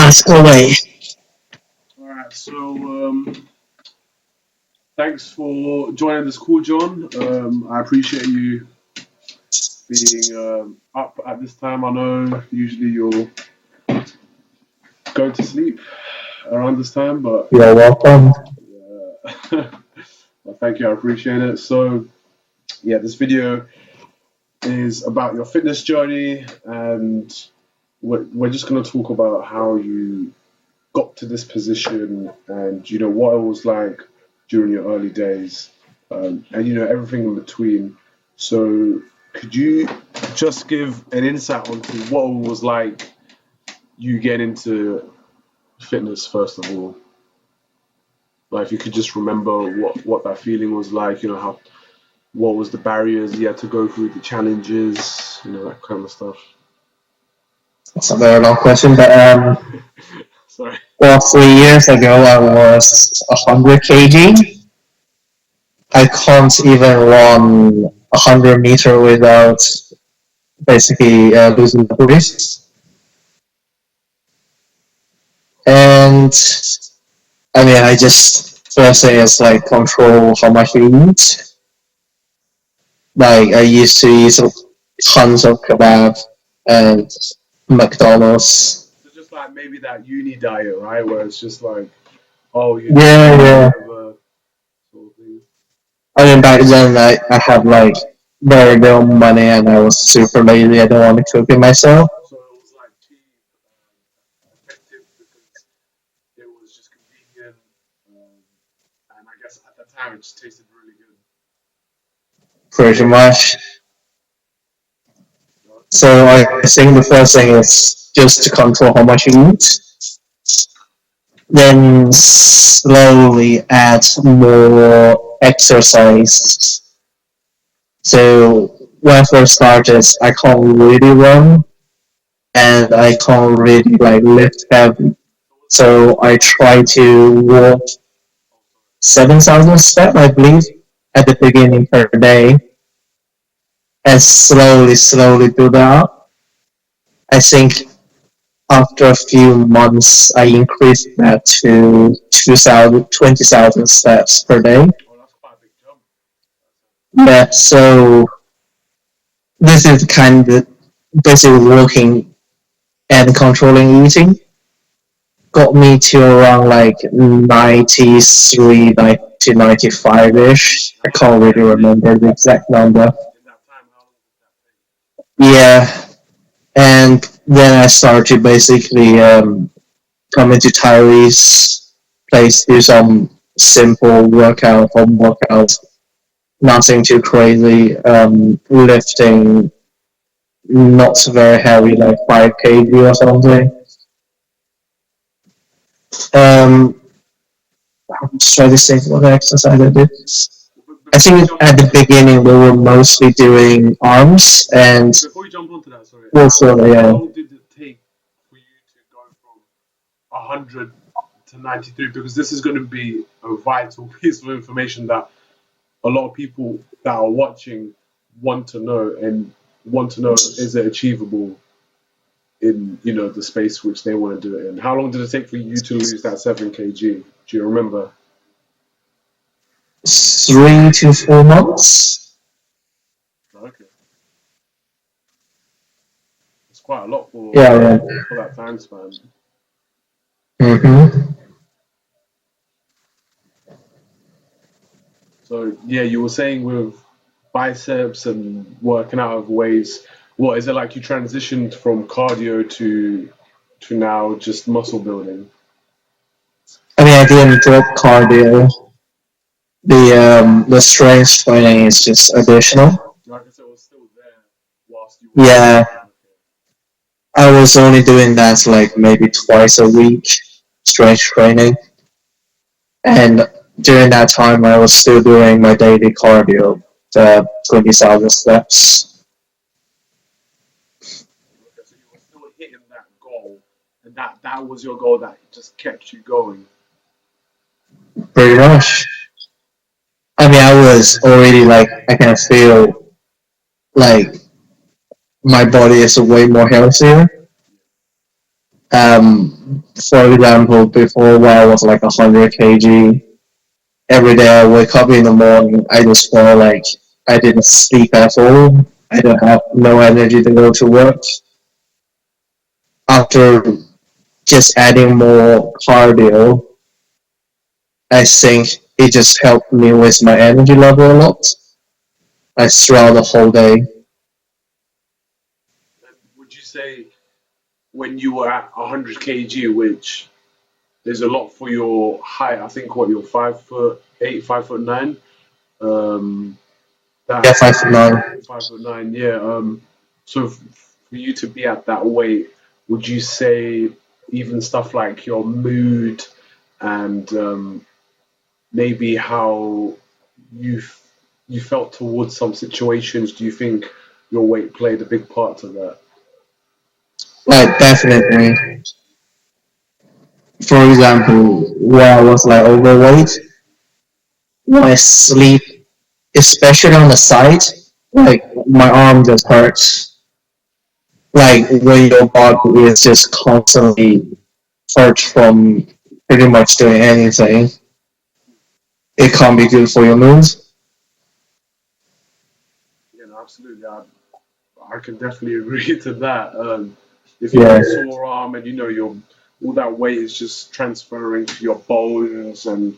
Ask away. All right, so thanks for joining this call, John. I appreciate you being up at this time. I know usually you're going to sleep around this time, but You're welcome. well, thank you. I appreciate it. So, yeah, this video is about your fitness journey, and we're just going to talk about how you got to this position and what it was like during your early days, and everything in between. So could you just give an insight onto what it was like you get into fitness first of all? Like if you could just remember what that feeling was like, how what was the barriers you had to go through, the challenges, that kind of stuff. It's a very long question, but Sorry. well, 3 years ago I was 100 kg. I can't even run 100 meters without basically losing the breath. And I mean, I just first thing is like control how much you eat. Like I used to eat tons of kebab and McDonald's. So just like maybe that uni diet, right? Where it's just like, oh, Yeah. whatever sort of thing. I mean, back then I had like very little money and I was super lazy. I don't want to cook it myself. So it was like cheap, effective because it was just convenient, and I guess at that time it just tasted really good. Pretty much. So I think the first thing is just to control how much you eat. Then slowly add more exercise. So when I first started, I can't really run and I can't really like lift heavy. So I try to walk 7,000 steps, I believe, at the beginning per day, and slowly build up. I think after a few months, I increased that to 20,000 steps per day. Oh, that's quite a big jump. Yeah, so this is kind of basically working and controlling eating. Got me to around like 93, 95 ish. I can't really remember the exact number. In that time, how long did that take? Yeah, and then I started basically coming to Tyree's place, do some simple workout, home workout, nothing too crazy, lifting not very heavy, like 5 kg or something. I'm just trying to think what exercise I did. I think at the beginning we were mostly doing arms and Before you jump onto that, sorry, also, how yeah. long did it take for you to go from 100 to 93? Because this is going to be a vital piece of information that a lot of people that are watching want to know, and want to know, is it achievable in the space which they want to do it in. How long did it take for you to lose that 7 kg? Do you remember? 3 to 4 months. Okay, it's quite a lot Yeah. for that time span. Mm-hmm. So yeah, you were saying with biceps and working out of ways. What is it like? You transitioned from cardio to now just muscle building. I mean, I didn't drop cardio. The strength training is just additional. Like I said, it was still there whilst you were. Yeah, Okay. I was only doing that like maybe twice a week, strength training, and during that time I was still doing my daily cardio, the 20,000 steps. Okay, so you were still hitting that goal, and that was your goal that just kept you going. Pretty much. I mean, I was already like I can feel like my body is way more healthier. For example, before when I was like 100 kg, every day I wake up in the morning, I just feel like I didn't sleep at all. I don't have no energy to go to work. After just adding more cardio, I think it just helped me with my energy level a lot. I throughout the whole day. And would you say when you were at 100 kg, which is a lot for your height, I think what you're 5'8", 5'9", Yeah, that 5 to 9. 5'9", yeah. So for you to be at that weight, would you say even stuff like your mood and maybe how you you felt towards some situations, do you think your weight played a big part to that? Like definitely. For example, when I was like overweight, when I sleep, especially on the side, like my arm just hurts. Like when your body is just constantly hurt from pretty much doing anything, it can't be good for your moves. You know, absolutely. I can definitely agree to that. If you have Yeah, a sore arm and you know your all that weight is just transferring to your bones and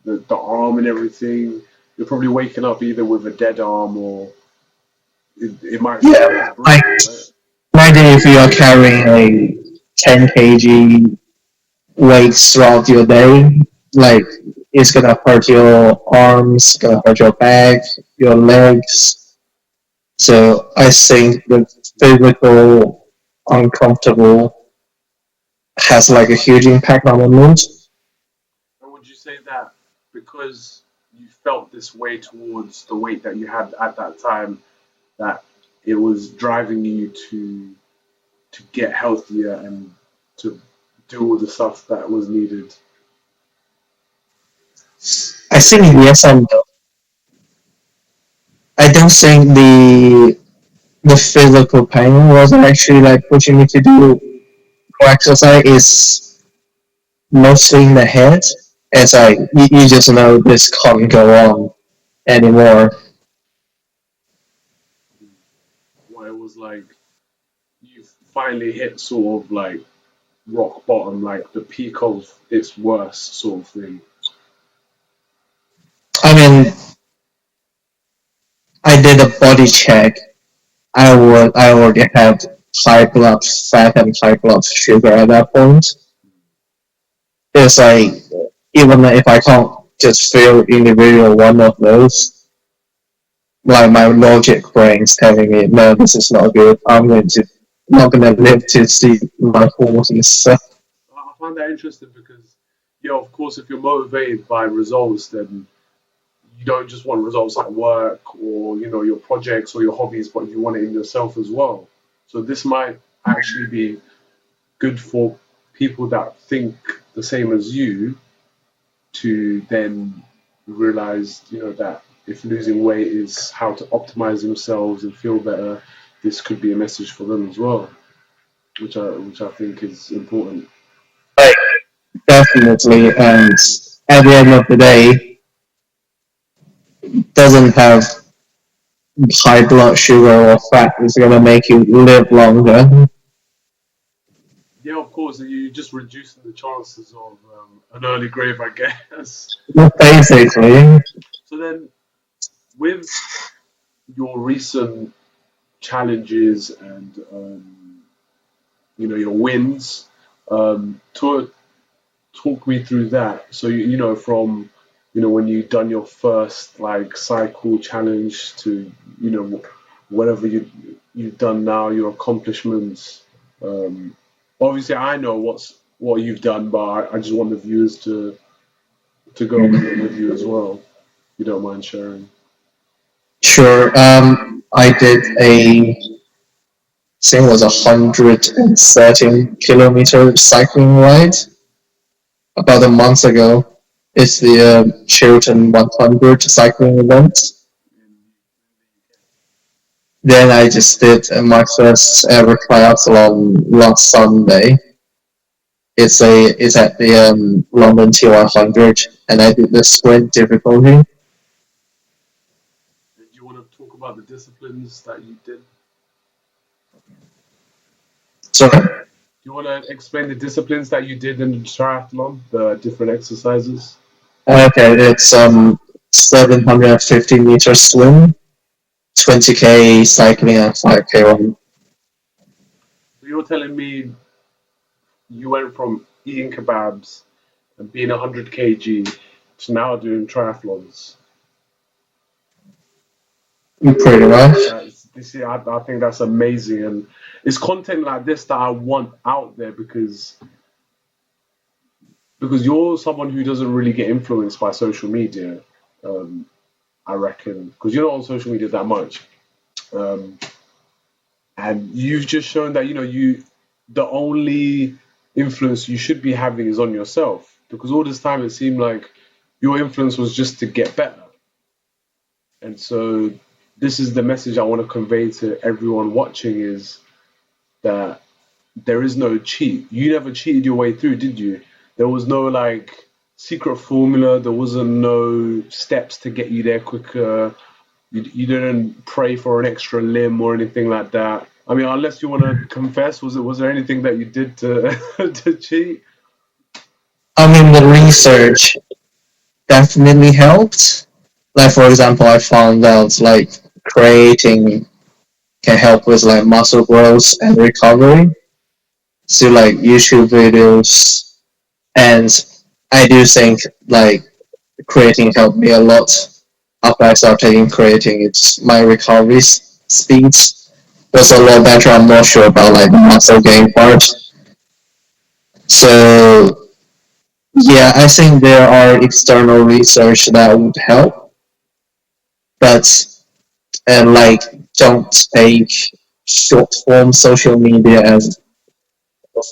the arm and everything, you're probably waking up either with a dead arm or it might feel like it's yeah. Like broken, right? imagine if you are carrying a 10 kg weights throughout your day, like it's gonna hurt your arms, gonna hurt your back, your legs. So I think the physical uncomfortable has like a huge impact on the mood. And would you say that because you felt this way towards the weight that you had at that time, that it was driving you to get healthier and to do all the stuff that was needed? I think yes and no. I don't think the physical pain was actually like pushing me to do more exercise. Is mostly in the head. As you just know this can't go on anymore. Where it was like you finally hit sort of like rock bottom, like the peak of its worst sort of thing. I mean, I did a body check. I already had high blood fat and high blood sugar at that point. It's like even if I can't just feel individual one of those, like my logic brain's telling me, no, this is not good. I'm going to not gonna live to see my 40s. So, I find that interesting because, yeah, of course, if you're motivated by results, then you don't just want results at work or your projects or your hobbies, but you want it in yourself as well. So this might actually be good for people that think the same as you to then realize, that if losing weight is how to optimize themselves and feel better, this could be a message for them as well, which I think is important. like definitely, and at the end of the day, doesn't have high blood sugar or fat is gonna make you live longer. Yeah, of course, you're just reducing the chances of an early grave, I guess. Basically, So then, with your recent challenges and your wins, talk me through that. So from when you done your first like cycle challenge to whatever you've done now, your accomplishments. Um, Obviously, I know what you've done, but I just want the viewers to go over it with you as well. If you don't mind sharing. sure. I did I think it was 113 kilometer cycling ride about a month ago. It's the Chiltern 100 cycling event. Then I just did my first ever triathlon last Sunday. It's at the London T100, and I did the sprint difficulty. And do you want to talk about the disciplines that you did? So Do you want to explain the disciplines that you did in the triathlon, the different exercises? okay, it's 750-meter swim, 20K cycling, and 5K run. So you're telling me you went from eating kebabs and being 100 kg to now doing triathlons. Pretty much. That's this year, I think that's amazing, and it's content like this that I want out there because you're someone who doesn't really get influenced by social media. Um, I reckon because you're not on social media that much, um, and you've just shown that the only influence you should be having is on yourself because all this time it seemed like your influence was just to get better. And so this is the message I want to convey to everyone watching is that there is no cheat. You never cheated your way through, did you? There was no like secret formula. There wasn't no steps to get you there quicker. You didn't pray for an extra limb or anything like that. I mean, unless you want to confess, was there anything that you did to to cheat? I mean, the research definitely helped. Like for example, I found out like creating can help with like muscle growth and recovery. So like YouTube videos, and I do think like creating helped me a lot. After I started taking creating, it's my recovery speeds was a lot better. I'm not sure about like the muscle gain part. So yeah, I think there are external research that would help, but like don't take short form social media as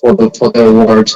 for the word.